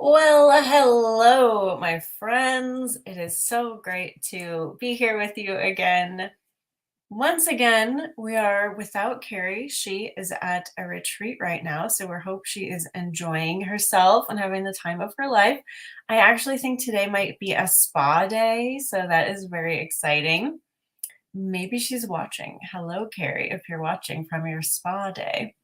Well, hello, my friends. It is so great to be here with you again. Once again, we are without Carrie. She is at a retreat right now, so we hope she is enjoying herself and having the time of her life. I actually think today might be a spa day, so that is very exciting. Maybe she's watching. Hello, Carrie, if you're watching from your spa day.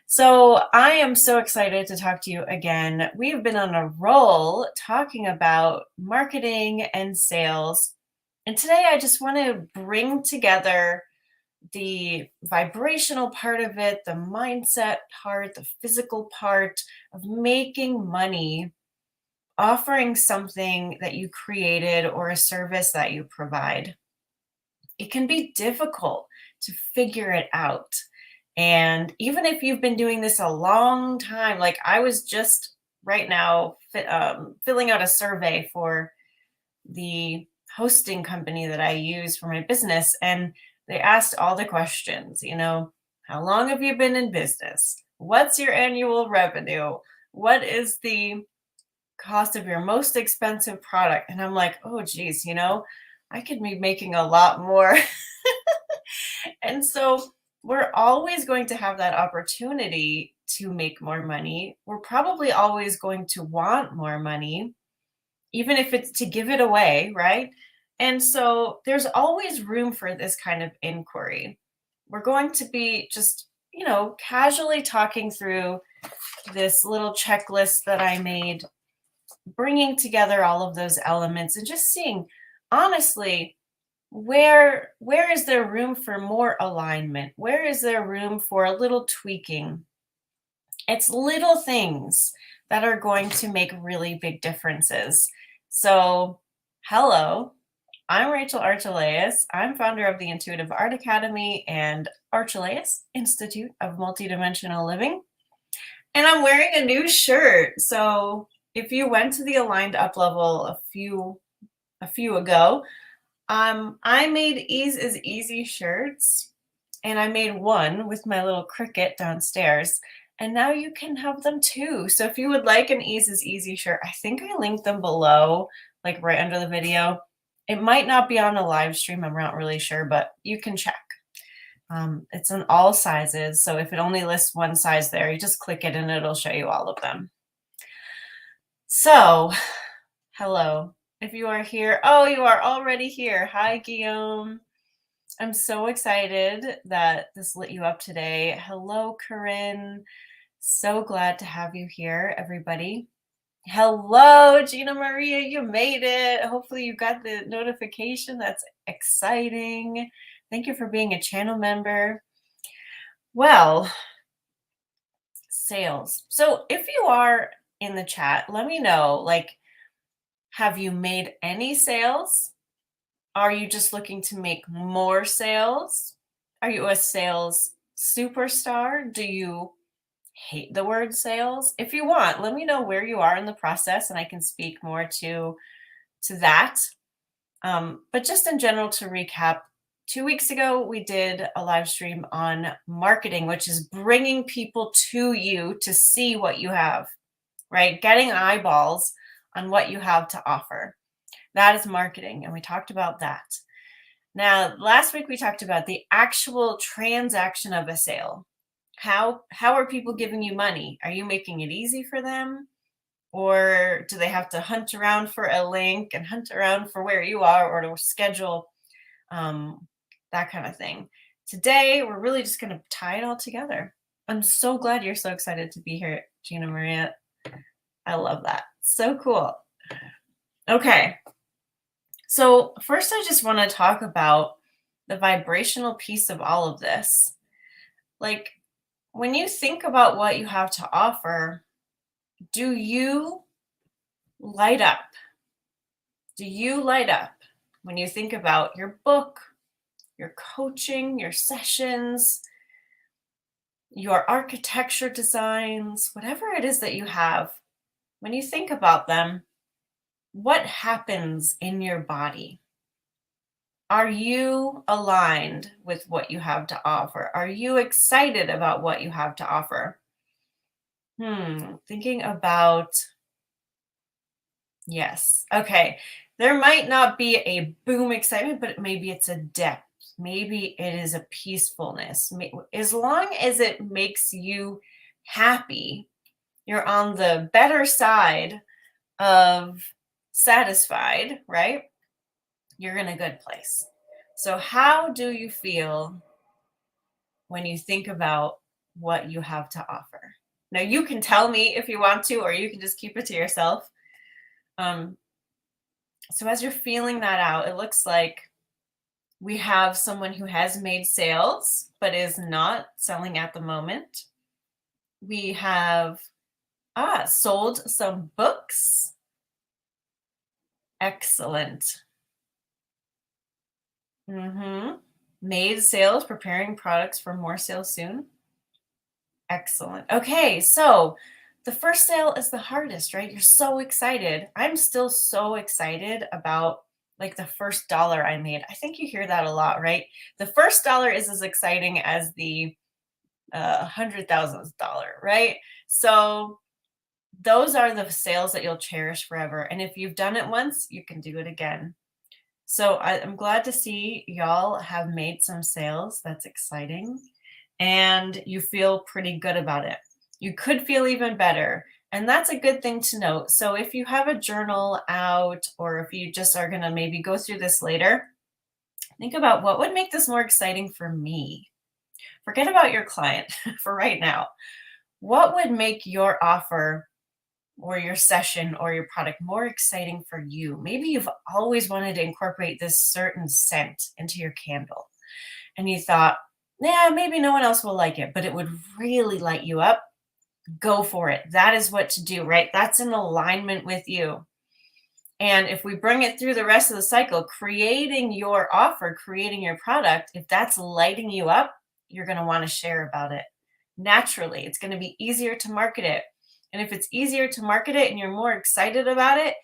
So I am so excited to talk to you again. We've been on a roll talking about marketing and sales. And today I just want to bring together the vibrational part of it, the mindset part, the physical part of making money, offering something that you created or a service that you provide. It can be difficult to figure it out. And even if you've been doing this a long time, like I was just right now filling out a survey for the hosting company that I use for my business, and they asked all the questions, how long have you been in business? What's your annual revenue? What is the cost of your most expensive product? And I'm like, oh, geez, I could be making a lot more. And so we're always going to have that opportunity to make more money. We're probably always going to want more money, even if it's to give it away, right? And so there's always room for this kind of inquiry. We're going to be just, casually talking through this little checklist that I made, bringing together all of those elements and just seeing, honestly, where is there room for more alignment? Where is there room for a little tweaking? It's little things that are going to make really big differences. So, hello, I'm Rachel Archelaus. I'm founder of the Intuitive Art Academy and Archelaus Institute of Multidimensional Living. And I'm wearing a new shirt. So, if you went to the Aligned Up level a few ago, I made Ease is Easy shirts, and I made one with my little cricket downstairs, and now you can have them too. So if you would like an Ease is Easy shirt, I think I linked them below, like right under the video. It might not be on a live stream, I'm not really sure, but you can check. It's in all sizes, so if it only lists one size there, you just click it and it'll show you all of them. So, hello. If you are here, oh, you are already here. Hi, Guillaume. I'm so excited that this lit you up today. Hello, Corinne. So glad to have you here, everybody. Hello, Gina Maria. You made it. Hopefully you got the notification. That's exciting. Thank you for being a channel member. Well, sales. So if you are in the chat, let me know, have you made any sales? Are you just looking to make more sales? Are you a sales superstar? Do you hate the word sales? If you want, let me know where you are in the process and I can speak more to that. But just in general, to recap, 2 weeks ago, we did a live stream on marketing, which is bringing people to you to see what you have, right? Getting eyeballs on what you have to offer. That is marketing, and we talked about that. Now, last week we talked about the actual transaction of a sale. How are people giving you money? Are you making it easy for them? Or do they have to hunt around for a link and hunt around for where you are or to schedule that kind of thing? Today, we're really just going to tie it all together. I'm so glad you're so excited to be here, Gina Maria. I love that. So cool. Okay. So first, I just want to talk about the vibrational piece of all of this. Like, when you think about what you have to offer, do you light up? Do you light up when you think about your book, your coaching, your sessions, your architecture designs, whatever it is that you have? When you think about them, what happens in your body? Are you aligned with what you have to offer? Are you excited about what you have to offer? Thinking about Yes. Okay. There might not be a boom excitement, but maybe it's a depth. Maybe it is a peacefulness. As long as it makes you happy, you're on the better side of satisfied, right? You're in a good place. So, how do you feel when you think about what you have to offer? Now, you can tell me if you want to, or you can just keep it to yourself. Um, so, as you're feeling that out, it looks like we have someone who has made sales but is not selling at the moment. We have sold some books. Excellent. Made sales, preparing products for more sales soon. Excellent. Okay, so the first sale is the hardest, right? You're so excited. I'm still so excited about like the first dollar I made. I think you hear that a lot, right? The first dollar is as exciting as the 100,000th dollar, right? So those are the sales that you'll cherish forever. And if you've done it once, you can do it again. So I'm glad to see y'all have made some sales. That's exciting. And you feel pretty good about it. You could feel even better. And that's a good thing to note. So if you have a journal out, or if you just are going to maybe go through this later, think about what would make this more exciting for me. Forget about your client for right now. What would make your offer or your session or your product more exciting for you? Maybe you've always wanted to incorporate this certain scent into your candle, and you thought, yeah, maybe no one else will like it, but it would really light you up. Go for it. That is what to do, right? That's in alignment with you. And if we bring it through the rest of the cycle, creating your offer, creating your product, if that's lighting you up, you're going to want to share about it. Naturally, it's going to be easier to market it. And if it's easier to market it and you're more excited about it,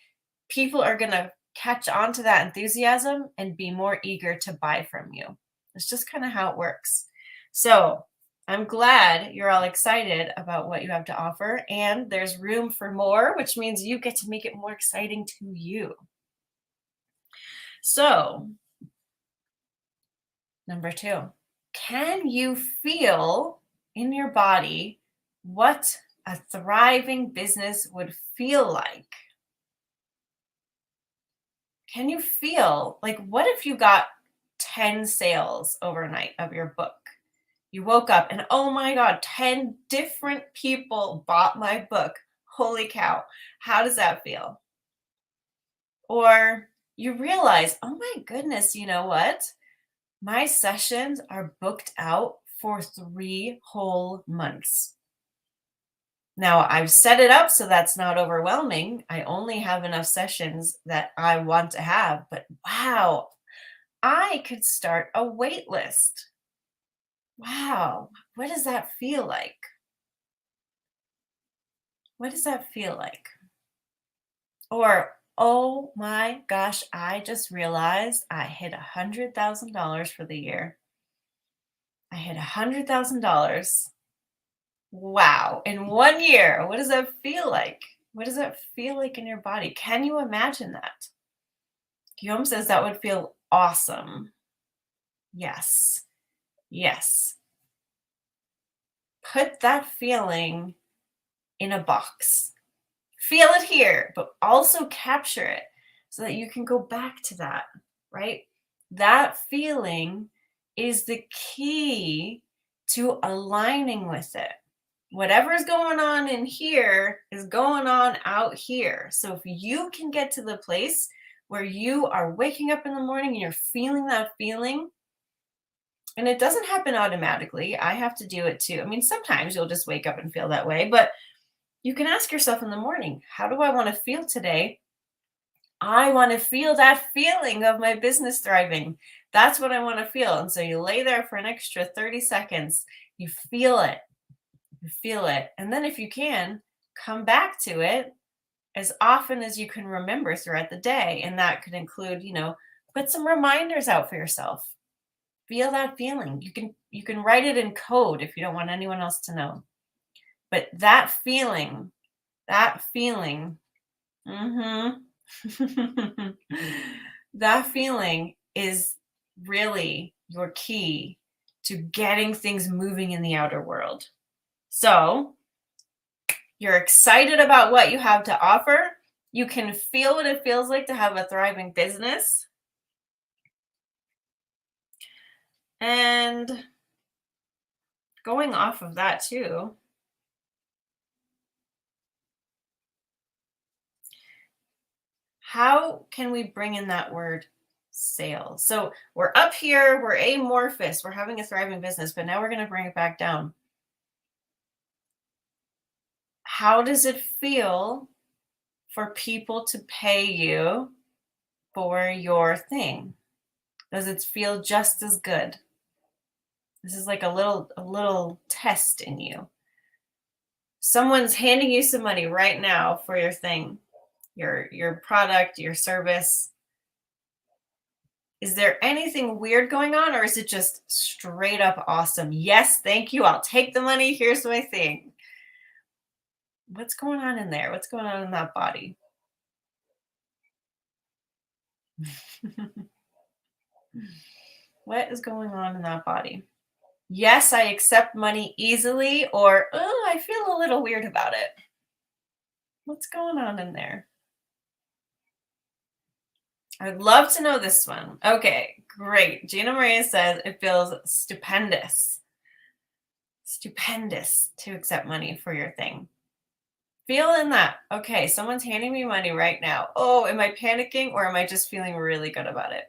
people are going to catch on to that enthusiasm and be more eager to buy from you. It's just kind of how it works. So I'm glad you're all excited about what you have to offer, and there's room for more, which means you get to make it more exciting to you. So, number 2, can you feel in your body what a thriving business would feel like? Can you feel like, what if you got 10 sales overnight of your book? You woke up and, oh my God, 10 different people bought my book. Holy cow. How does that feel? Or you realize, oh my goodness, you know what? My sessions are booked out for 3 whole months. Now, I've set it up so that's not overwhelming. I only have enough sessions that I want to have, but wow, I could start a wait list. Wow, what does that feel like? What does that feel like? Or, oh my gosh, I just realized I hit $100,000 for the year. I hit $100,000. Wow, in 1 year. What does that feel like? What does that feel like in your body? Can you imagine that? Guillaume says that would feel awesome. Yes. Yes. Put that feeling in a box. Feel it here, but also capture it so that you can go back to that, right? That feeling is the key to aligning with it. Whatever's going on in here is going on out here. So if you can get to the place where you are waking up in the morning and you're feeling that feeling, and it doesn't happen automatically. I have to do it too. I mean, sometimes you'll just wake up and feel that way, but you can ask yourself in the morning, how do I want to feel today? I want to feel that feeling of my business thriving. That's what I want to feel. And so you lay there for an extra 30 seconds. You feel it. You feel it. And then if you can, come back to it as often as you can remember throughout the day. And that could include, put some reminders out for yourself. Feel that feeling. You can write it in code if you don't want anyone else to know. But that feeling, mhm, That feeling is really your key to getting things moving in the outer world. So you're excited about what you have to offer. You can feel what it feels like to have a thriving business. And going off of that too, how can we bring in that word sales? So we're up here, we're amorphous, we're having a thriving business, but now we're going to bring it back down. How does it feel for people to pay you for your thing? Does it feel just as good? This is like a little test in you. Someone's handing you some money right now for your thing, your product, your service. Is there anything weird going on, or is it just straight up awesome? Yes, thank you. I'll take the money. Here's my thing. What's going on in there? What's going on in that body? What is going on in that body? Yes, I accept money easily, or oh, I feel a little weird about it. What's going on in there? I'd love to know this one. Okay, great. Gina Maria says it feels stupendous. Stupendous to accept money for your thing. Feel in that. Okay, someone's handing me money right now. Oh, am I panicking or am I just feeling really good about it?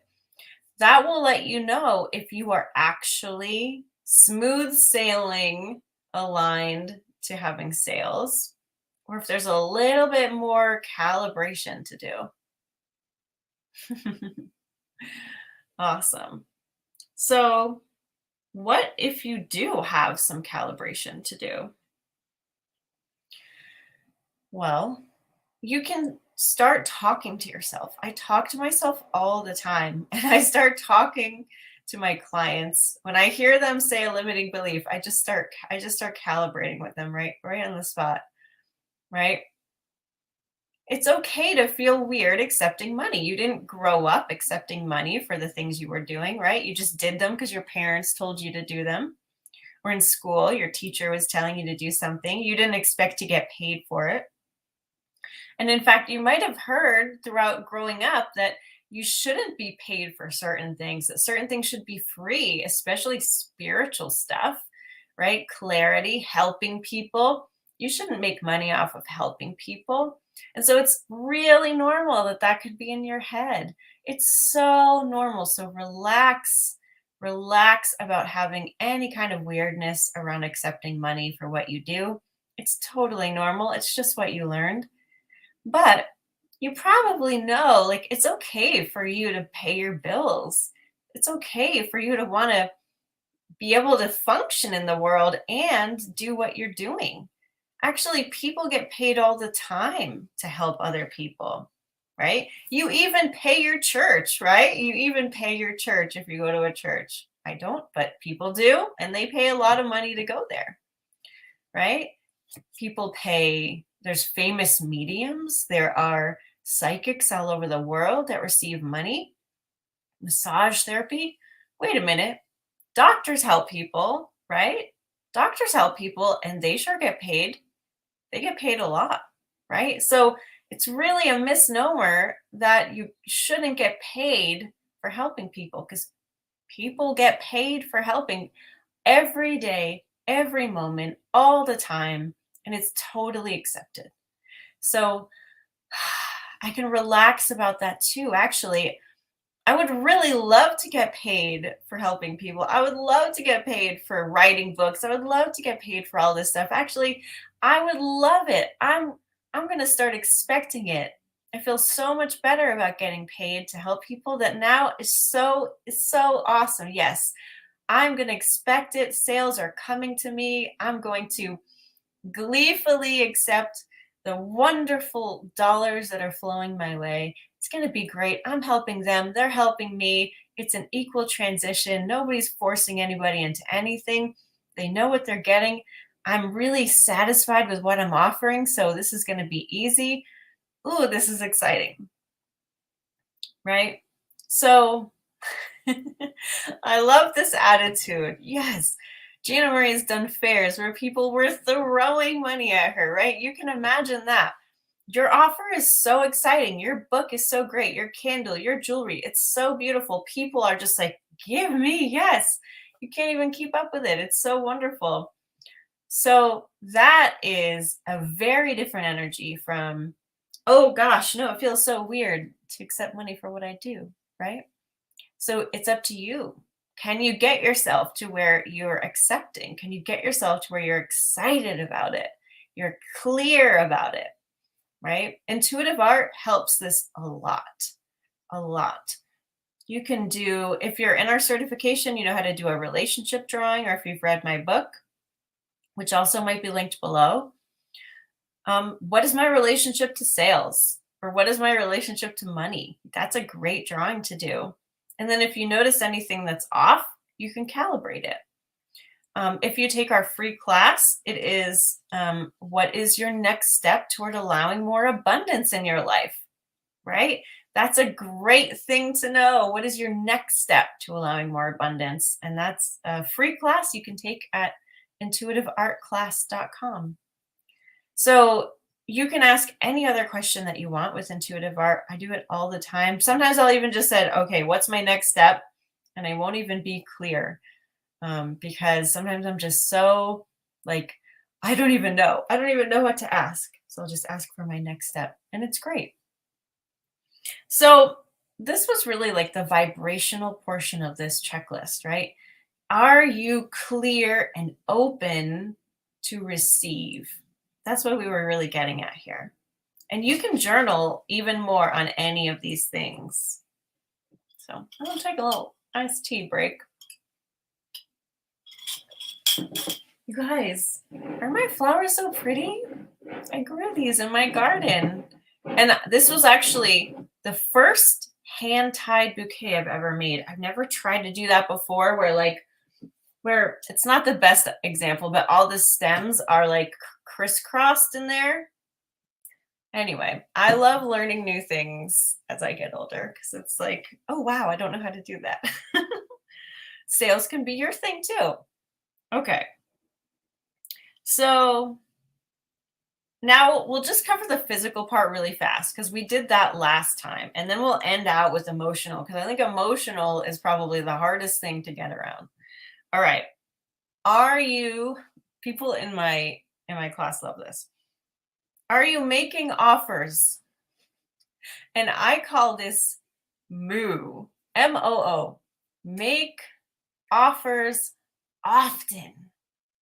That will let you know if you are actually smooth sailing aligned to having sales, or if there's a little bit more calibration to do. Awesome. So, what if you do have some calibration to do? Well, you can start talking to yourself. I talk to myself all the time, and I start talking to my clients. When I hear them say a limiting belief, I just start calibrating with them right on the spot, right? It's okay to feel weird accepting money. You didn't grow up accepting money for the things you were doing, right? You just did them because your parents told you to do them. Or in school, your teacher was telling you to do something. You didn't expect to get paid for it. And in fact, you might have heard throughout growing up that you shouldn't be paid for certain things, that certain things should be free, especially spiritual stuff, right? Clarity, helping people. You shouldn't make money off of helping people. And so it's really normal that that could be in your head. It's so normal. So relax about having any kind of weirdness around accepting money for what you do. It's totally normal. It's just what you learned. But you probably know, like, it's okay for you to pay your bills. It's okay for you to want to be able to function in the world and do what you're doing. Actually, people get paid all the time to help other people, right? You even pay your church, right? You even pay your church if you go to a church. I don't, but people do, and they pay a lot of money to go there, right? People pay, there's famous mediums, there are psychics all over the world that receive money, massage therapy. Wait a minute. Doctors help people, right? Doctors help people and they sure get paid. They get paid a lot, right? So it's really a misnomer that you shouldn't get paid for helping people, because people get paid for helping every day, every moment, all the time, and it's totally accepted. So I can relax about that too. Actually, I would really love to get paid for helping people. I would love to get paid for writing books. I would love to get paid for all this stuff. Actually, I would love it. I'm going to start expecting it. I feel so much better about getting paid to help people. That now is so awesome. Yes, I'm going to expect it. Sales are coming to me. I'm going to gleefully accept the wonderful dollars that are flowing my way. It's going to be great. I'm helping them. They're helping me. It's an equal transition. Nobody's forcing anybody into anything. They know what they're getting. I'm really satisfied with what I'm offering. So this is going to be easy. Ooh, this is exciting. right? So I love this attitude. Yes. Gina Marie's done fairs where people were throwing money at her, right? You can imagine that. Your offer is so exciting. Your book is so great. Your candle, your jewelry, it's so beautiful. People are just like, give me, yes. You can't even keep up with it. It's so wonderful. So that is a very different energy from, oh gosh, no, it feels so weird to accept money for what I do, right? So it's up to you. Can you get yourself to where you're accepting? Can you get yourself to where you're excited about it? You're clear about it, right? Intuitive art helps this a lot, a lot. You can do, if you're in our certification, you know how to do a relationship drawing, or if you've read my book, which also might be linked below. What is my relationship to sales? Or what is my relationship to money? That's a great drawing to do. And then if you notice anything that's off, you can calibrate it. If you take our free class, it is what is your next step toward allowing more abundance in your life, right? That's a great thing to know. What is your next step to allowing more abundance? And that's a free class you can take at intuitiveartclass.com. So you can ask any other question that you want with intuitive art. I do it all the time. Sometimes I'll even just say, okay, what's my next step? And I won't even be clear because sometimes I'm just so like, I don't even know. I don't even know what to ask. So I'll just ask for my next step. And it's great. So this was really like the vibrational portion of this checklist, right? Are you clear and open to receive? That's what we were really getting at here. And you can journal even more on any of these things. So I'm going to take a little iced tea break. You guys, are my flowers so pretty? I grew these in my garden. And this was actually the first hand-tied bouquet I've ever made. I've never tried to do that before where it's not the best example, but all the stems are like crisscrossed in there. Anyway, I love learning new things as I get older because it's like, oh, wow, I don't know how to do that. Sales can be your thing too. Okay. So now we'll just cover the physical part really fast because we did that last time. And then we'll end out with emotional because I think emotional is probably the hardest thing to get around. All right. Are you, people in my class love this. Are you making offers? And I call this moo, M-O-O. Make offers often.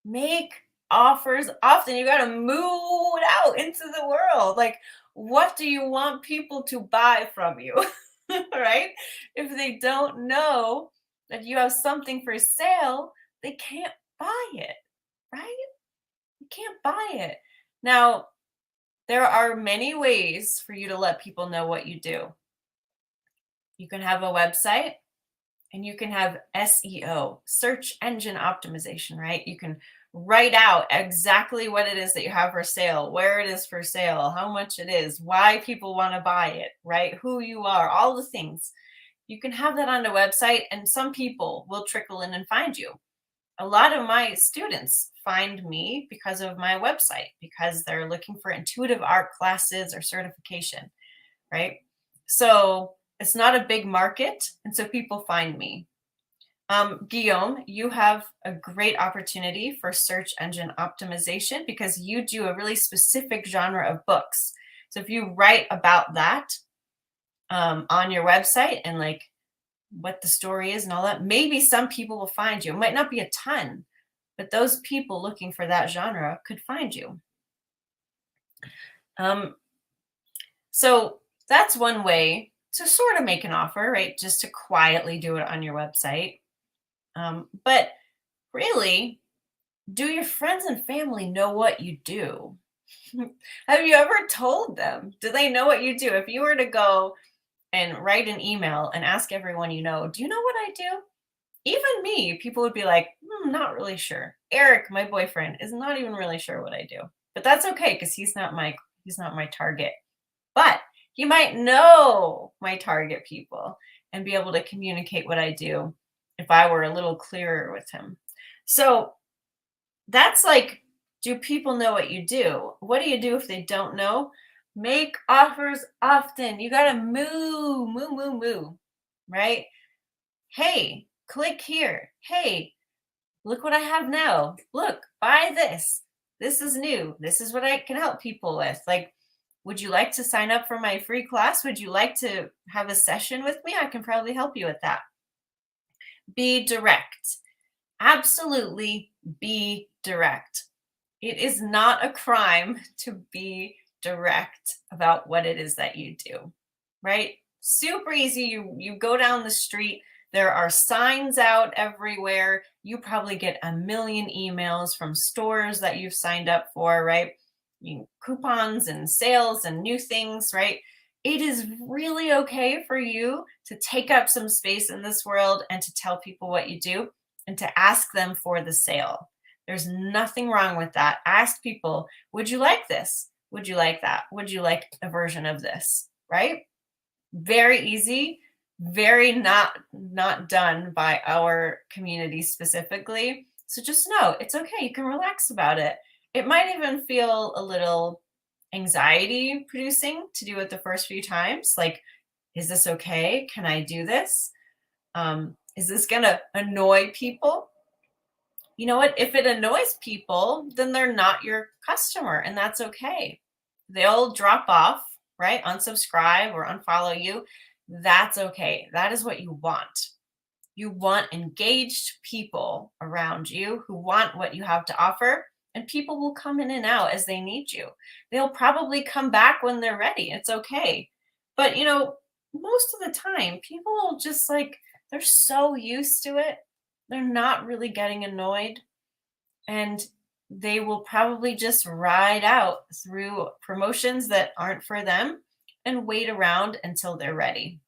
Make offers often. You got to moo it out into the world. Like, what do you want people to buy from you? Right? If they don't know that you have something for sale, they can't buy it, right? You can't buy it. Now, there are many ways for you to let people know what you do. You can have a website and you can have SEO, search engine optimization, right? You can write out exactly what it is that you have for sale, where it is for sale, how much it is, why people want to buy it, right? Who you are, all the things. You can have that on a website and some people will trickle in and find you. A lot of my students find me because of my website, because they're looking for intuitive art classes or certification, right? So it's not a big market, and so people find me. Guillaume, you have a great opportunity for search engine optimization because you do a really specific genre of books. So if you write about that on your website and like what the story is and all that, maybe some people will find you. It might not be a ton, but those people looking for that genre could find you. So that's one way to sort of make an offer, right? Just to quietly do it on your website. But really, do your friends and family know what you do? Have you ever told them? Do they know what you do? If you were to go and write an email and ask everyone you know, do you know what I do? Even me, people would be like, not really sure. Eric, my boyfriend, is not even really sure what I do. But that's okay because he's not my target. But He might know my target people and be able to communicate what I do if I were a little clearer with him. So that's like, do people know what you do? What do you do if they don't know? Make offers often. You got to moo, right? Hey, click here. Hey, look what I have now. Look, buy this. This is new. This is what I can help people with. Like, would you like to sign up for my free class? Would you like to have a session with me? I can probably help you with that. Be direct. Absolutely be direct. It is not a crime to be direct about what it is that you do, right? Super easy. You go down the street, there are signs out everywhere. You probably get a million emails from stores that you've signed up for, right? Coupons and sales and new things, right? It is really okay for you to take up some space in this world and to tell people what you do and to ask them for the sale. There's nothing wrong with that. Ask people, would you like this? Would you like that? Would you like a version of this? Right? Very easy, very not done by our community specifically. So just know it's okay. You can relax about it. It might even feel a little anxiety producing to do it the first few times. Like, is this okay? Can I do this? Is this going to annoy people? You know what? If it annoys people, then they're not your customer, and that's okay. They'll drop off, right? Unsubscribe or unfollow you. That's okay. That is what you want. You want engaged people around you who want what you have to offer, and people will come in and out as they need you. They'll probably come back when they're ready. It's okay. But, most of the time, people will just they're so used to it. They're not really getting annoyed, and they will probably just ride out through promotions that aren't for them and wait around until they're ready.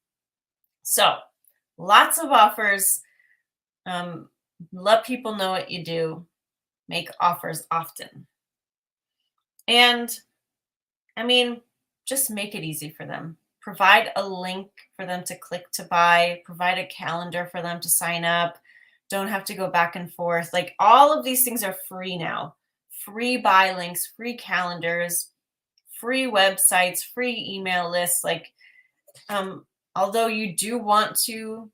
So, lots of offers. Let people know what you do. Make offers often. And just make it easy for them. Provide a link for them to click to buy, provide a calendar for them to sign up. Don't have to go back and forth. Like, all of these things are free now. Free buy links, free calendars, free websites, free email lists. Although you do want to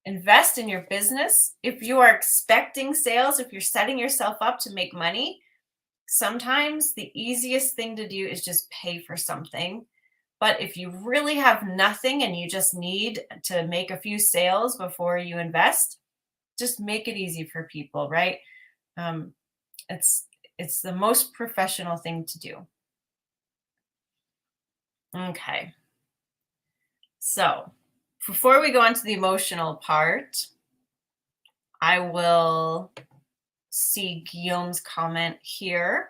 invest in your business, if you are expecting sales, if you're setting yourself up to make money, sometimes the easiest thing to do is just pay for something. But if you really have nothing and you just need to make a few sales before you invest, just make it easy for people, right? It's the most professional thing to do. Okay. So before we go on to the emotional part, I will see Guillaume's comment here.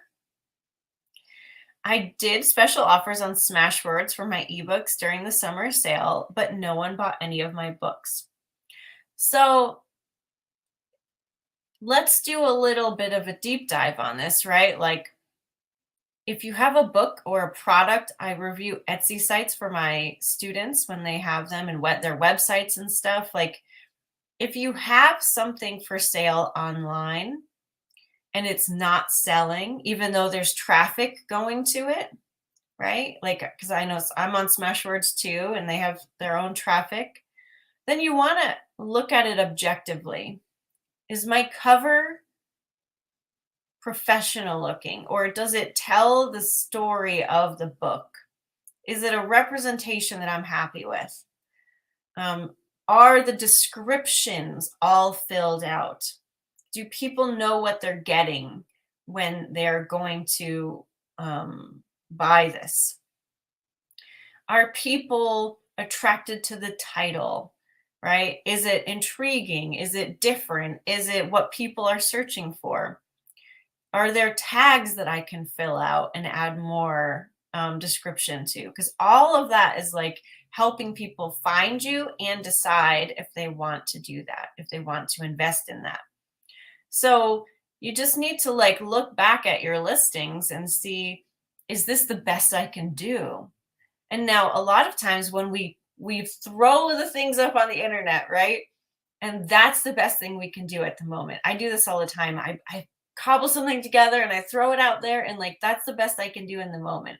I did special offers on Smashwords for my ebooks during the summer sale, but no one bought any of my books. So let's do a little bit of a deep dive on this, right? Like, if you have a book or a product, I review Etsy sites for my students when they have them and their websites and stuff. Like, if you have something for sale online and it's not selling, even though there's traffic going to it, right? Like, because I know I'm on Smashwords too, and they have their own traffic, then you want to look at it objectively. Is my cover professional looking, or does it tell the story of the book? Is it a representation that I'm happy with? Are the descriptions all filled out? Do people know what they're getting when they're going to buy this? Are people attracted to the title, right? Is it intriguing? Is it different? Is it what people are searching for? Are there tags that I can fill out and add more description to? Because all of that is like helping people find you and decide if they want to do that, if they want to invest in that. So you just need to look back at your listings and see, is this the best I can do? And now a lot of times when we throw the things up on the internet, right? And that's the best thing we can do at the moment. I do this all the time. I cobble something together and I throw it out there, and like that's the best I can do in the moment.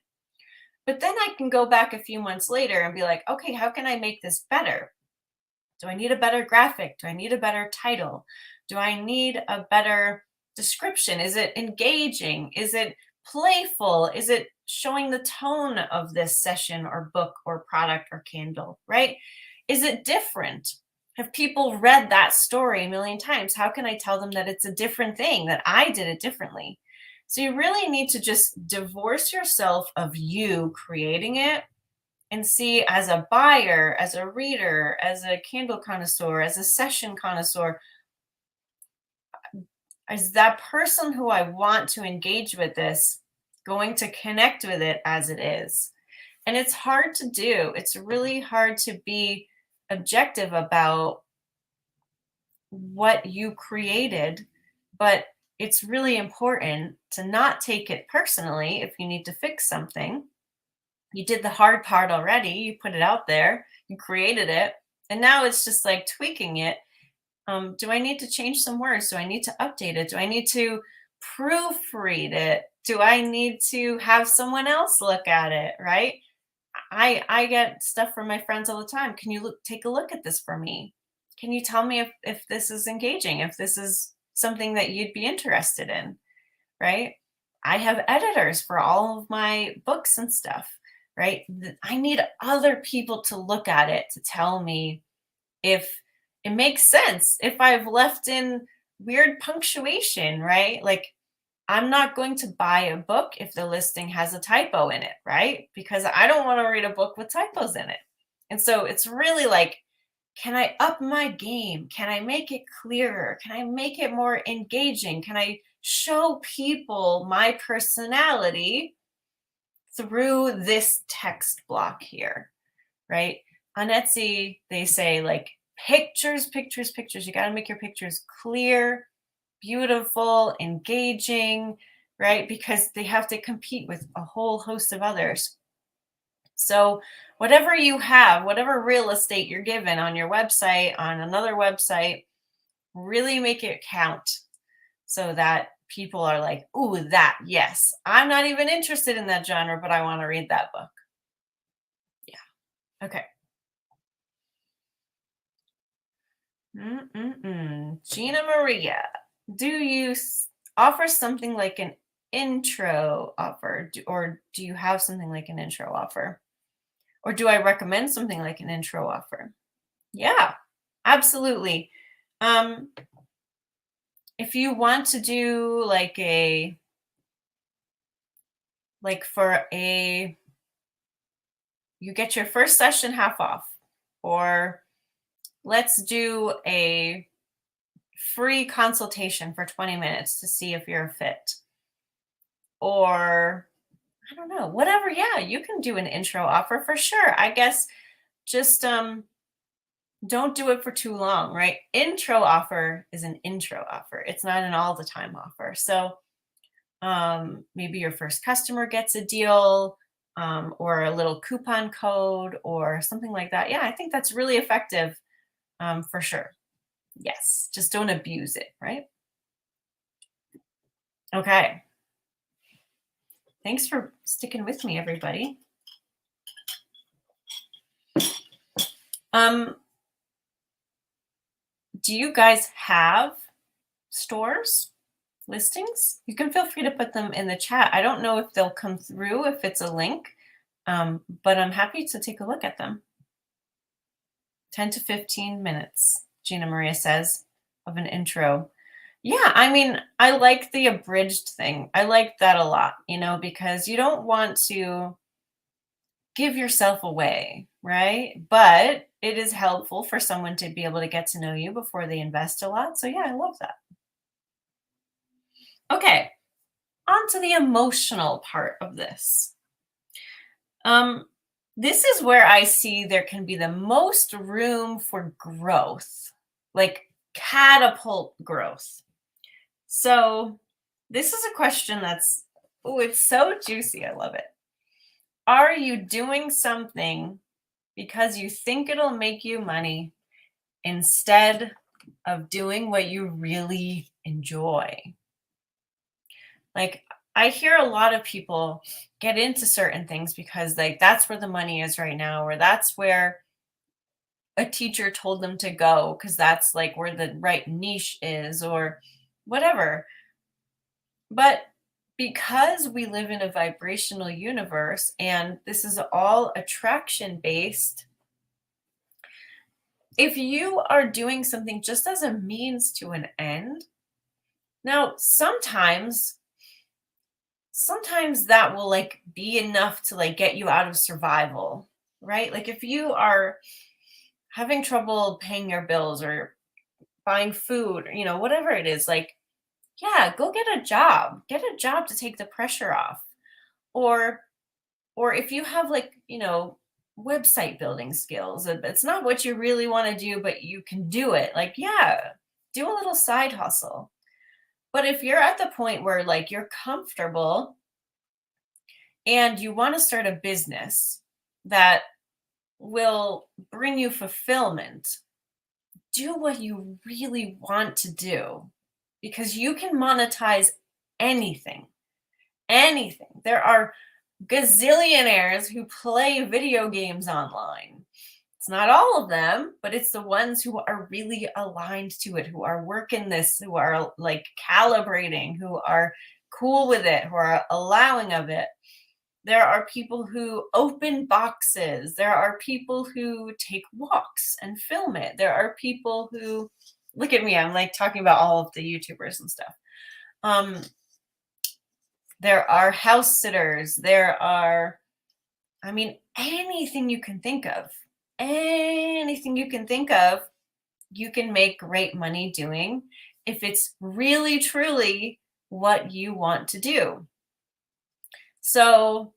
But then I can go back a few months later and be like, okay, how can I make this better? Do I need a better graphic? Do I need a better title? Do I need a better description? Is it engaging? Is it playful? Is it showing the tone of this session or book or product or candle, right? Is it different? Have people read that story a million times? How can I tell them that it's a different thing, that I did it differently? So you really need to just divorce yourself of you creating it and see, as a buyer, as a reader, as a candle connoisseur, as a session connoisseur, is that person who I want to engage with this going to connect with it as it is? And it's hard to do. It's really hard to be objective about what you created, but it's really important to not take it personally if you need to fix something. You did the hard part already. You put it out there, you created it, and now it's just like tweaking it. Do I need to change some words? Do I need to update it? Do I need to proofread it? Do I need to have someone else look at it? Right? I get stuff from my friends all the time. Can you take a look at this for me? Can you tell me if this is engaging? If this is something that you'd be interested in? Right? I have editors for all of my books and stuff, right? I need other people to look at it to tell me if it makes sense, if I've left in weird punctuation, right? Like, I'm not going to buy a book if the listing has a typo in it, right? Because I don't want to read a book with typos in it. And so it's really like, can I up my game? Can I make it clearer? Can I make it more engaging? Can I show people my personality through this text block here, right? On Etsy, they say like pictures, pictures, pictures. You got to make your pictures clear, beautiful, engaging, right? Because they have to compete with a whole host of others. So whatever you have, whatever real estate you're given on your website, on another website, really make it count so that people are like, ooh, that, yes, I'm not even interested in that genre, but I want to read that book. Yeah. Okay. Gina Maria, do you offer something like an intro offer, or do you have something like an intro offer? Or do I recommend something like an intro offer? Yeah, absolutely. If you want to do like you get your first session half off, or let's do a free consultation for 20 minutes to see if you're a fit, or I don't know, whatever. Yeah, you can do an intro offer for sure. I guess just don't do it for too long, right? Intro offer is an intro offer. It's not an all the time offer. So maybe your first customer gets a deal, or a little coupon code or something like that. Yeah, I think that's really effective, for sure. Yes, just don't abuse it, right? Okay. Thanks for sticking with me, everybody. Do you guys have stores, listings? You can feel free to put them in the chat. I don't know if they'll come through if it's a link, but I'm happy to take a look at them. 10 to 15 minutes, Gina Maria says, of an intro. Yeah, I mean, I like the abridged thing. I like that a lot, because you don't want to give yourself away, right? But it is helpful for someone to be able to get to know you before they invest a lot. So yeah, I love that. Okay, on to the emotional part of this. This is where I see there can be the most room for growth, like catapult growth. So this is a question that's, it's so juicy. I love it. Are you doing something because you think it'll make you money instead of doing what you really enjoy? Like, I hear a lot of people get into certain things because like that's where the money is right now, or that's where a teacher told them to go because that's like where the right niche is, or whatever. But because we live in a vibrational universe and this is all attraction based, if you are doing something just as a means to an end, now sometimes that will like be enough to like get you out of survival, right? Like if you are having trouble paying your bills or buying food, whatever it is, like, yeah, go get a job. Get a job to take the pressure off. Or or if you have like, website building skills, it's not what you really want to do, but you can do it. Like, yeah, do a little side hustle. But if you're at the point where like you're comfortable and you want to start a business that will bring you fulfillment, do what you really want to do because you can monetize anything. Anything. There are gazillionaires who play video games online. It's not all of them, but it's the ones who are really aligned to it, who are working this, who are like calibrating, who are cool with it, who are allowing of it. There are people who open boxes. There are people who take walks and film it. There are people who look at me, I'm like talking about all of the YouTubers and stuff. There are house sitters. There are, I mean, anything you can think of. Anything you can think of, you can make great money doing if it's really, truly what you want to do. So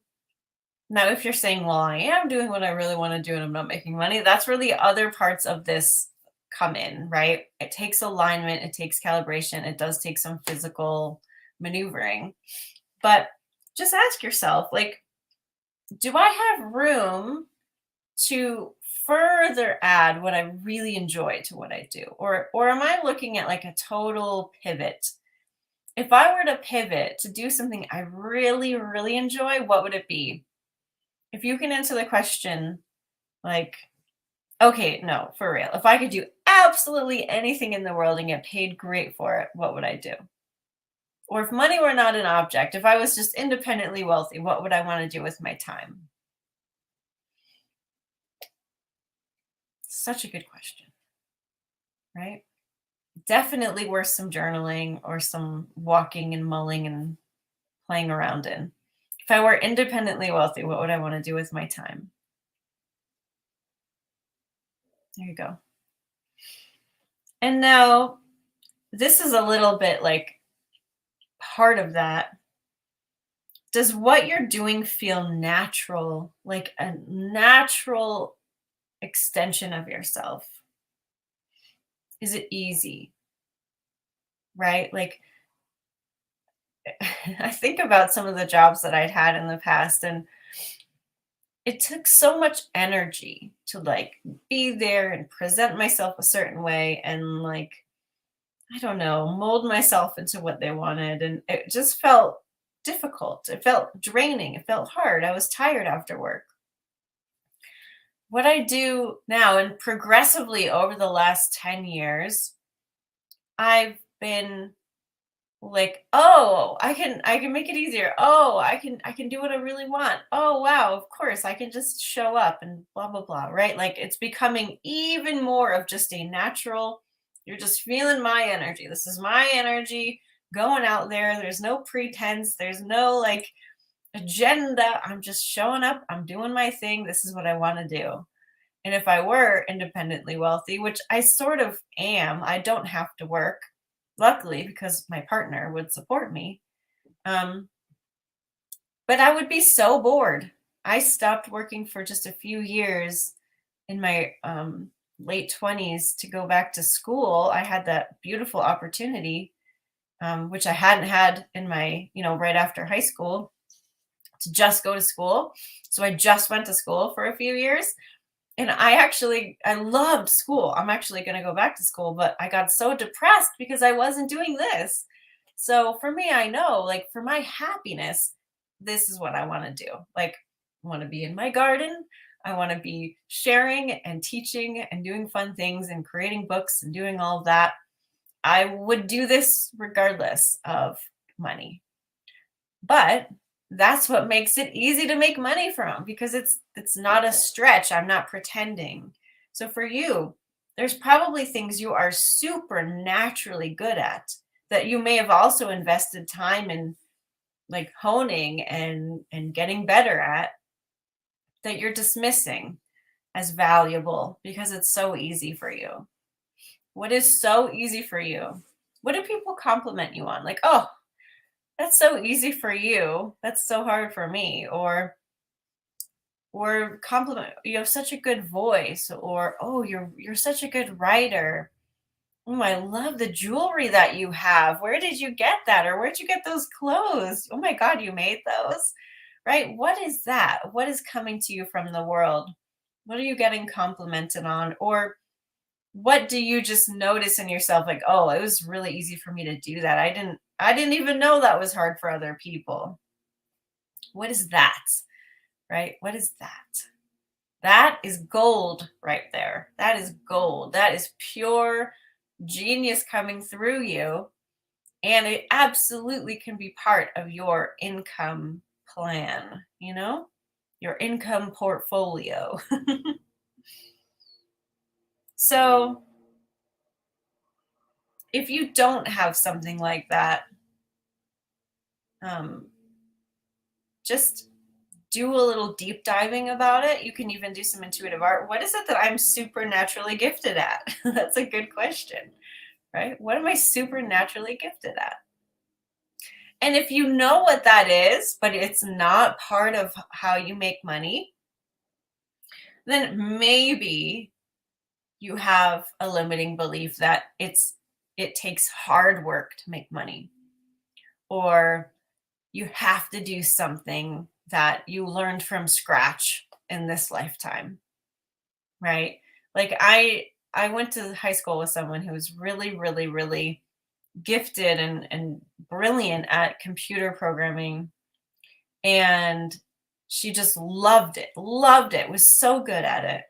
now, if you're saying, well, I am doing what I really want to do and I'm not making money, that's where the other parts of this come in, right? It takes alignment, it takes calibration, it does take some physical maneuvering. But just ask yourself, like, do I have room to further add what I really enjoy to what I do? Or am I looking at like a total pivot? If I were to pivot to do something I really, really enjoy, what would it be? If you can answer the question, like, okay, no, for real, if I could do absolutely anything in the world and get paid great for it, what would I do? Or if money were not an object, if I was just independently wealthy, what would I want to do with my time? Such a good question, right? Definitely worth some journaling or some walking and mulling and playing around in. If I were independently wealthy, what would I want to do with my time? There you go. And now, this is a little bit like part of that. Does what you're doing feel natural, like a natural extension of yourself? Is it easy? Right? Like, I think about some of the jobs that I'd had in the past, and it took so much energy to like be there and present myself a certain way and like, I don't know, mold myself into what they wanted. And it just felt difficult. It felt draining. It felt hard. I was tired after work. What I do now, and progressively over the last 10 years, I've been like, oh, I can make it easier. Oh, I can do what I really want. Oh, wow, of course I can just show up and blah blah blah, right? Like it's becoming even more of just a natural, you're just feeling my energy. This is my energy going out there. There's no pretense. There's no like agenda. I'm just showing up. I'm doing my thing. This is what I want to do. And if I were independently wealthy, which I sort of am, I don't have to work, luckily, because my partner would support me. Um, but I would be so bored. I stopped working for just a few years in my late 20s to go back to school. I had that beautiful opportunity, which I hadn't had in my, right after high school, to just go to school. So I just went to school for a few years. And I loved school. I'm actually going to go back to school, but I got so depressed because I wasn't doing this. So for me, I know, like, for my happiness, this is what I want to do. Like, I want to be in my garden. I want to be sharing and teaching and doing fun things and creating books and doing all of that. I would do this regardless of money. But that's what makes it easy to make money from, because it's not a stretch. I'm not pretending. So for you, there's probably things you are super naturally good at that you may have also invested time in, like, honing and getting better at, that you're dismissing as valuable because it's so easy for you. What is so easy for you? What do people compliment you on? Like, oh, that's so easy for you. That's so hard for me. Or compliment, you have such a good voice, or oh, you're such a good writer. Oh, I love the jewelry that you have. Where did you get that? Or where'd you get those clothes? Oh my God, you made those. Right? What is that? What is coming to you from the world? What are you getting complimented on? Or what do you just notice in yourself, like, oh, it was really easy for me to do that. I didn't even know that was hard for other people. What is that? Right? What is that? That is gold right there. That is gold. That is pure genius coming through you. And it absolutely can be part of your income plan, your income portfolio. So if you don't have something like that, um, just do a little deep diving about it. You can even do some intuitive art. What is it that I'm supernaturally gifted at? That's a good question, right? What am I supernaturally gifted at? And if you know what that is, but it's not part of how you make money, then maybe you have a limiting belief that it takes hard work to make money, or you have to do something that you learned from scratch in this lifetime, right? Like, I went to high school with someone who was really, really, really gifted and brilliant at computer programming, and she just loved it, was so good at it.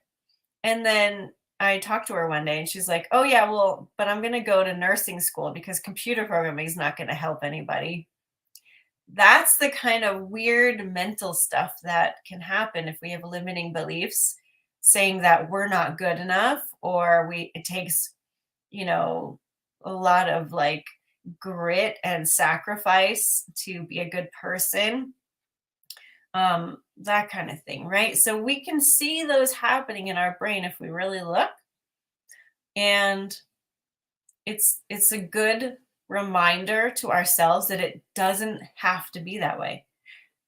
And then I talked to her one day and she's like, oh yeah, well, but I'm going to go to nursing school because computer programming is not going to help anybody. That's the kind of weird mental stuff that can happen if we have limiting beliefs, saying that we're not good enough, or it takes, a lot of, like, grit and sacrifice to be a good person. That kind of thing, right? So we can see those happening in our brain if we really look. And it's a good reminder to ourselves that it doesn't have to be that way.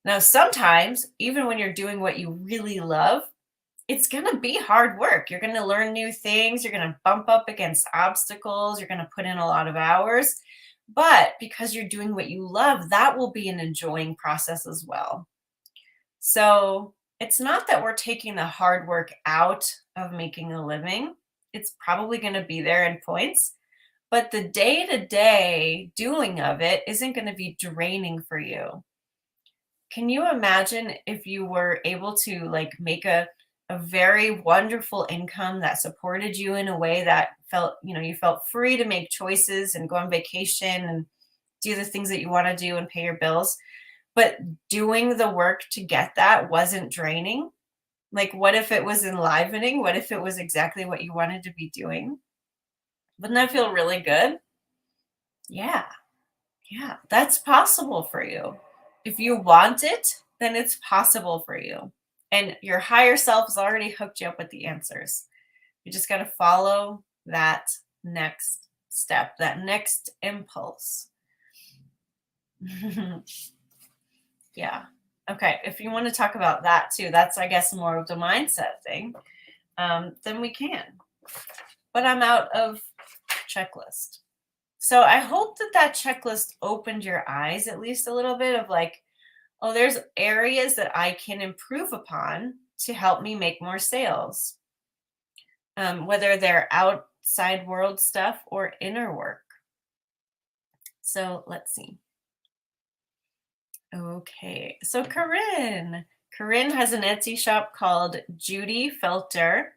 Now, sometimes, even when you're doing what you really love, it's going to be hard work. You're going to learn new things. You're going to bump up against obstacles. You're going to put in a lot of hours. But because you're doing what you love, that will be an enjoying process as well. So it's not that we're taking the hard work out of making a living. It's probably going to be there in points, but the day-to-day doing of it isn't going to be draining for you. Can you imagine if you were able to, like, make a very wonderful income that supported you in a way that felt, you felt free to make choices and go on vacation and do the things that you want to do and pay your bills, but doing the work to get that wasn't draining? Like, what if it was enlivening? What if it was exactly what you wanted to be doing? Wouldn't that feel really good? Yeah. Yeah, that's possible for you. If you want it, then it's possible for you. And your higher self has already hooked you up with the answers. You just got to follow that next step, that next impulse. Yeah. Okay. If you want to talk about that too, that's, I guess, more of the mindset thing, then we can. But I'm out of checklist. So I hope that checklist opened your eyes at least a little bit of, like, Oh, there's areas that I can improve upon to help me make more sales, whether they're outside world stuff or inner work. So let's see. Okay, so Corinne has an Etsy shop called Judy Felter.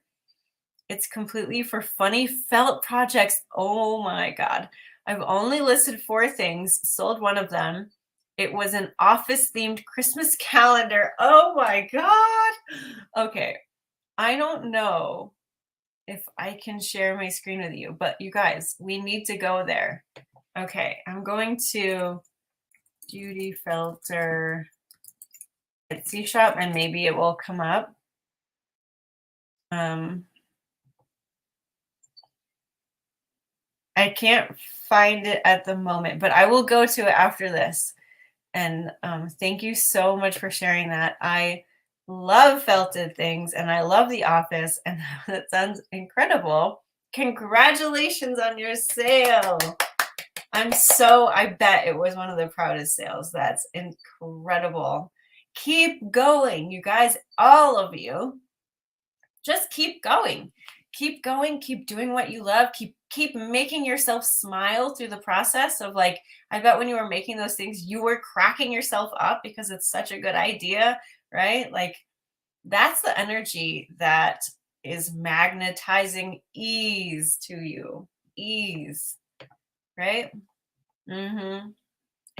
It's completely for funny felt projects. Oh my God. I've only listed 4 things, sold one of them. It was an office themed Christmas calendar. Oh my God. Okay. I don't know if I can share my screen with you, but you guys, we need to go there. Okay. I'm going to Judy Felter Etsy shop and maybe it will come up. I can't find it at the moment, but I will go to it after this. And thank you so much for sharing that. I love felted things and I love The Office, and that sounds incredible. Congratulations on your sale. I bet it was one of the proudest sales. That's incredible. Keep going, you guys, all of you. Just keep going. Keep going, keep doing what you love, keep making yourself smile through the process of, like, I bet when you were making those things, you were cracking yourself up because it's such a good idea, right? Like, that's the energy that is magnetizing ease to you. Ease, right? And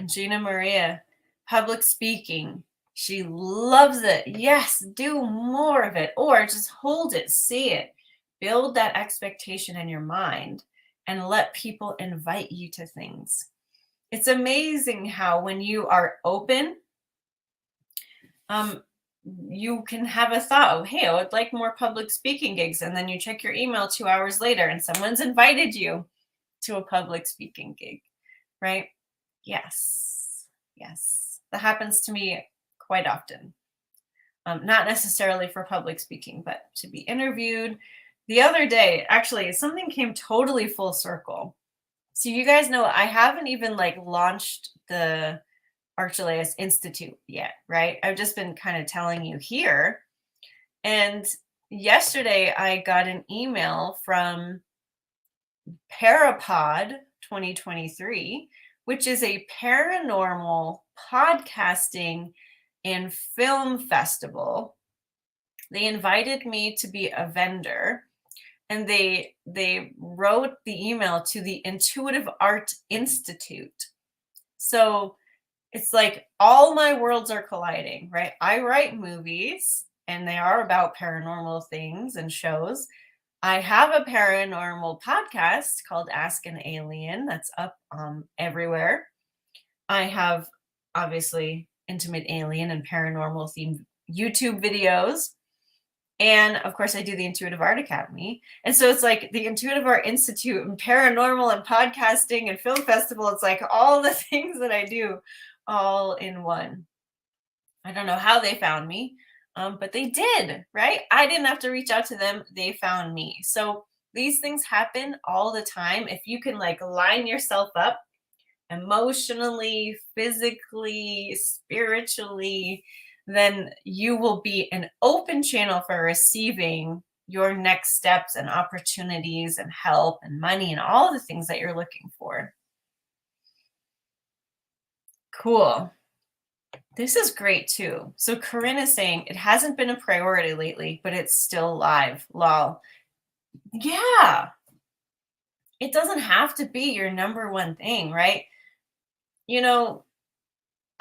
Gina Maria, public speaking. She loves it. Yes, do more of it, or just hold it, see it. Build that expectation in your mind and let people invite you to things. It's amazing how when you are open, you can have a thought of, hey, I would like more public speaking gigs. And then you check your email 2 hours later and someone's invited you to a public speaking gig, right? Yes. Yes. That happens to me quite often. Not necessarily for public speaking, but to be interviewed. The other day, actually, something came totally full circle. So you guys know I haven't even launched the Archelaus Institute yet, right? I've just been kind of telling you here. And yesterday I got an email from Parapod 2023, which is a paranormal podcasting and film festival. They invited me to be a vendor, and they wrote the email to the Intuitive Art Institute. So it's like all my worlds are colliding, right? I write movies and they are about paranormal things and shows. I have a paranormal podcast called Ask an Alien that's up everywhere. I have obviously intimate alien and paranormal themed YouTube videos. And of course, I do the Intuitive Art Academy. And so it's like the Intuitive Art Institute and paranormal and podcasting and film festival. It's like all the things that I do all in one. I don't know how they found me, but they did, right? I didn't have to reach out to them. They found me. So these things happen all the time. If you can line yourself up emotionally, physically, spiritually, then you will be an open channel for receiving your next steps and opportunities and help and money and all the things that you're looking for. Cool. This is great too. So Corinne is saying it hasn't been a priority lately, but it's still live. Lol. Yeah. It doesn't have to be your number one thing, right? You know,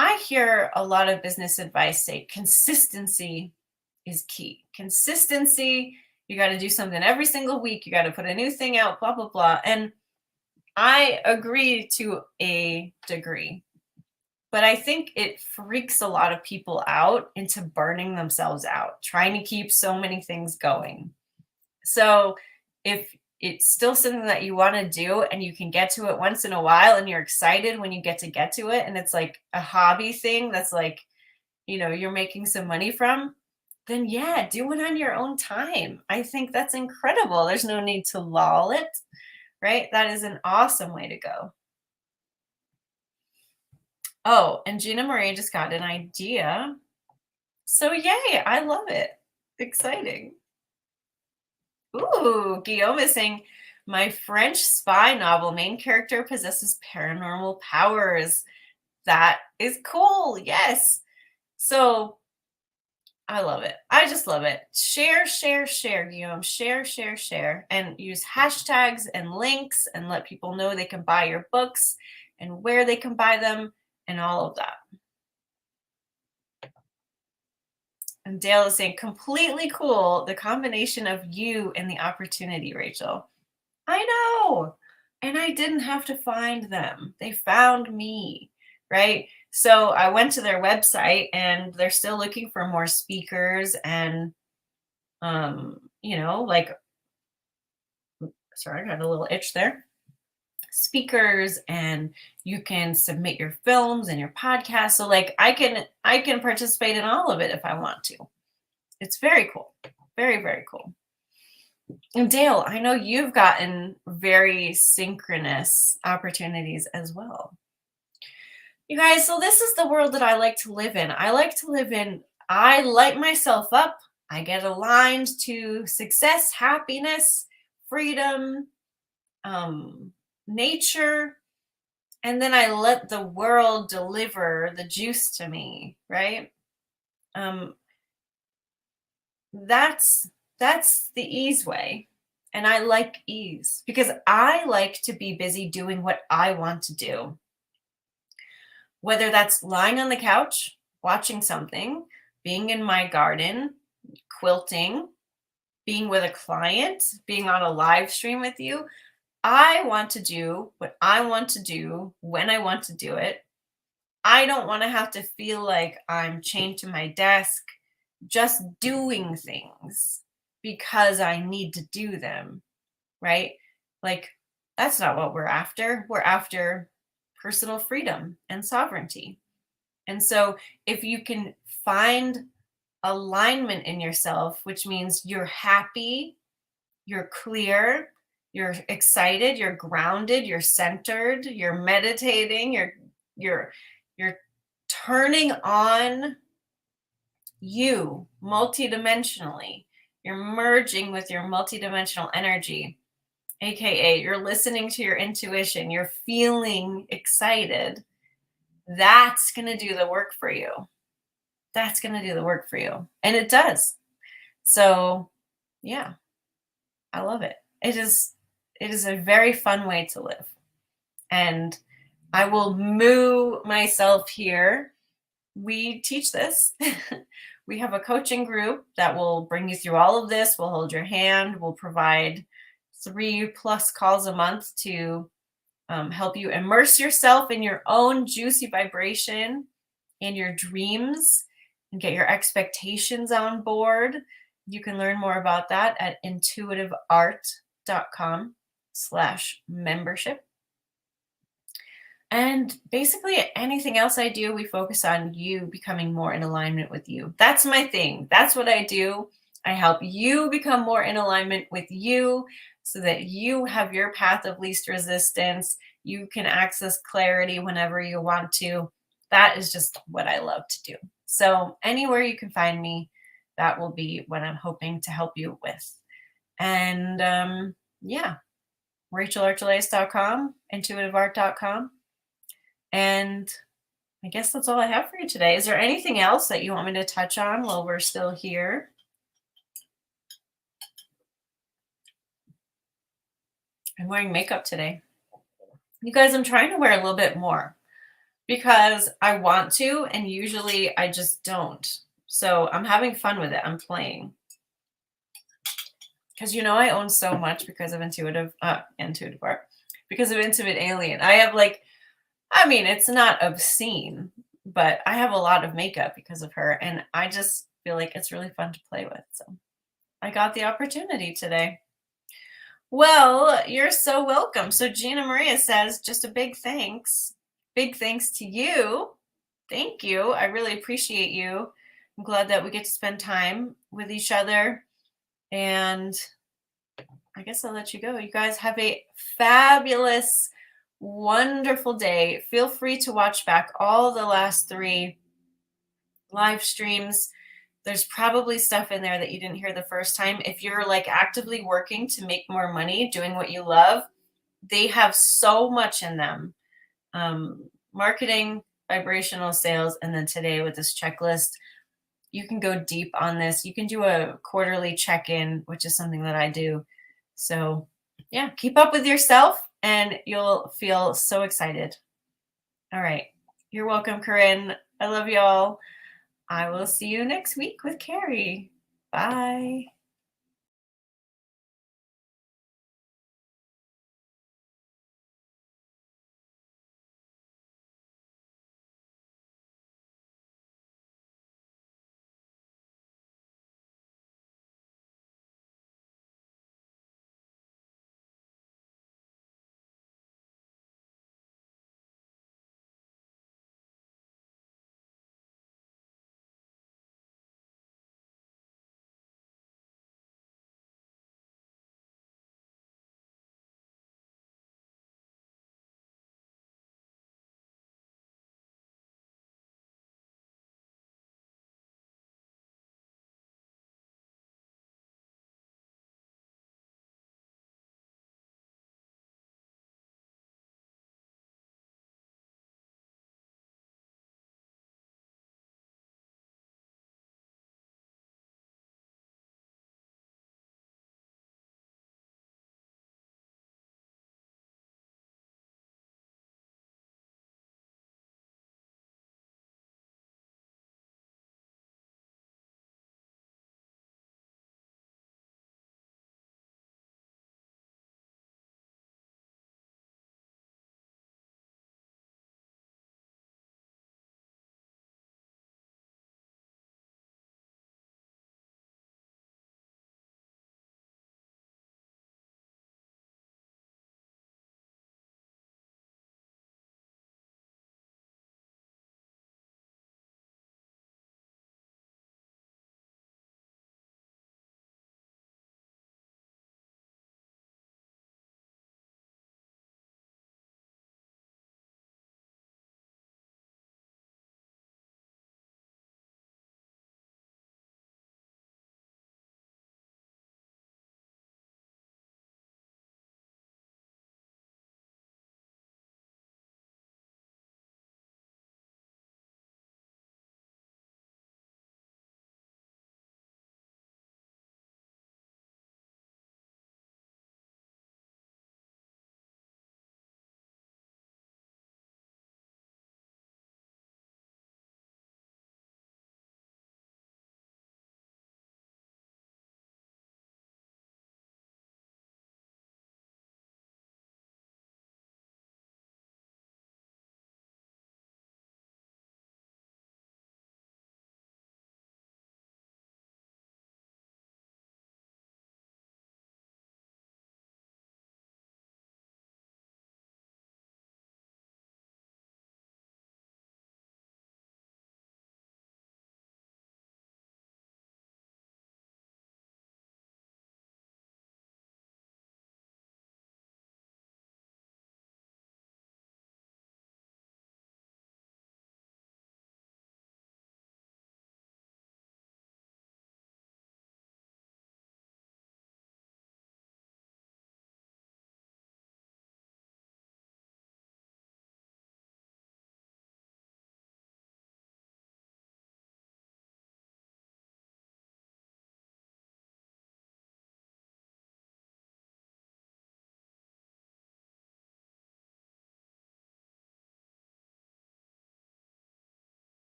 I hear a lot of business advice say consistency is key. Consistency, you got to do something every single week. You got to put a new thing out, blah, blah, blah. And I agree to a degree, but I think it freaks a lot of people out into burning themselves out, trying to keep so many things going. So if it's still something that you want to do and you can get to it once in a while and you're excited when you get to it, and it's like a hobby thing that's you're making some money from, then yeah, do it on your own time. I think that's incredible. There's no need to lull it, right? That is an awesome way to go. Oh, and Gina Marie just got an idea. So yay, I love it. Exciting. Ooh, Guillaume is saying, my French spy novel main character possesses paranormal powers. That is cool. Yes. So I love it. I just love it. Share, share, share, Guillaume. Share, share, share. And use hashtags and links and let people know they can buy your books and where they can buy them and all of that. And Dale is saying, completely cool. The combination of you and the opportunity, Rachel. I know. And I didn't have to find them. They found me, right? So I went to their website and they're still looking for more speakers and, like, sorry, I got a little itch there. Speakers, and you can submit your films and your podcast. So like I can participate in all of it if I want to. It's very cool. Very, very cool. And Dale, I know you've gotten very synchronous opportunities as well. You guys, so this is the world that I like to live in. I light myself up. I get aligned to success, happiness, freedom, nature, and then I let the world deliver the juice to me, right? That's the ease way. And I like ease because I like to be busy doing what I want to do. Whether that's lying on the couch, watching something, being in my garden, quilting, being with a client, being on a live stream with you. I want to do what I want to do when I want to do it. I don't want to have to feel like I'm chained to my desk just doing things because I need to do them, right? Like, that's not what we're after. We're after personal freedom and sovereignty. And so if you can find alignment in yourself, which means you're happy, you're clear, you're excited, you're grounded, you're centered, you're meditating, you're turning on you multidimensionally. You're merging with your multidimensional energy, aka you're listening to your intuition, you're feeling excited. That's going to do the work for you. That's going to do the work for you. And it does. So, yeah. I love it. It is a very fun way to live. And I will moo myself here. We teach this. We have a coaching group that will bring you through all of this. We'll hold your hand. We'll provide 3+ calls a month to help you immerse yourself in your own juicy vibration and your dreams and get your expectations on board. You can learn more about that at intuitiveart.com/membership. And basically anything else I do, we focus on you becoming more in alignment with you. That's my thing. That's what I do. I help you become more in alignment with you so that you have your path of least resistance. You can access clarity whenever you want to. That is just what I love to do. So anywhere you can find me, that will be what I'm hoping to help you with. And yeah, RachelArchelaus.com, intuitiveart.com. And I guess that's all I have for you today. Is there anything else that you want me to touch on while we're still here? I'm wearing makeup today. You guys, I'm trying to wear a little bit more because I want to, and usually I just don't. So I'm having fun with it. I'm playing. Because I own so much because of Intuitive Art, because of Intimate Alien. I have it's not obscene, but I have a lot of makeup because of her, and I just feel like it's really fun to play with. So I got the opportunity today. Well, you're so welcome. So Gina Maria says, just a big thanks. Big thanks to you. Thank you. I really appreciate you. I'm glad that we get to spend time with each other. And I guess I'll let you go. You guys have a fabulous wonderful day. Feel free to watch back all the last 3 live streams. There's probably stuff in there that you didn't hear the first time. If you're like actively working to make more money doing what you love, they have so much in them. Marketing, vibrational sales, and then today with this checklist, you can go deep on this. You can do a quarterly check-in, which is something that I do. So yeah, keep up with yourself and you'll feel so excited. All right. You're welcome, Corinne. I love y'all. I will see you next week with Carrie. Bye.